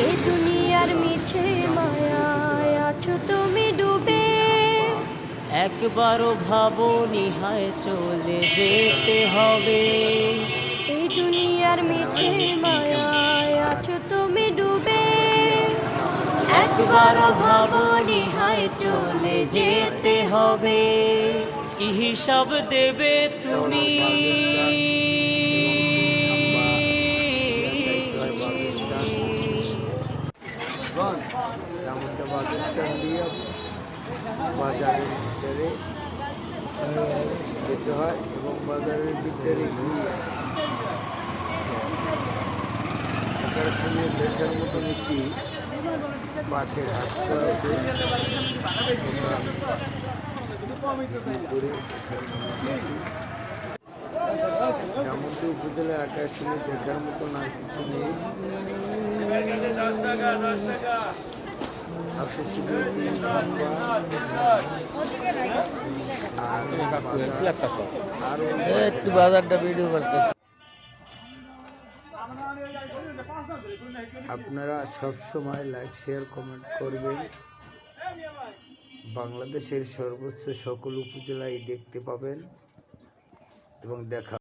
এই দুনিয়ার মিছে মায়ায় আছো তুমি ডুবে, একবারও ভাবনি হায় চলে যেতে হবে। এই দুনিয়ার মিছে মায়ায় আছো তুমি ডুবে, একবারও ভাবনি হায় চলে যেতে হবে। কি হিসাব দেবে তুমি? বাসস্ট্যান্ড দিয়ে বাজারের ভিতরে যেতে হয় এবং বাজারের ভিতরে গিয়ে আকাশে দেখার মতন একটি পাশে রাস্তা আছে। জামুদ্দি উপজেলায় আকাশে দেখার মতন আর কিছু নেই। একটু বাজারটা ভিডিও করতে। আপনারা সবসময় লাইক শেয়ার কমেন্ট করবেন। বাংলাদেশের সর্বোচ্চ সকল উপজেলায় দেখতে পাবেন এবং দেখা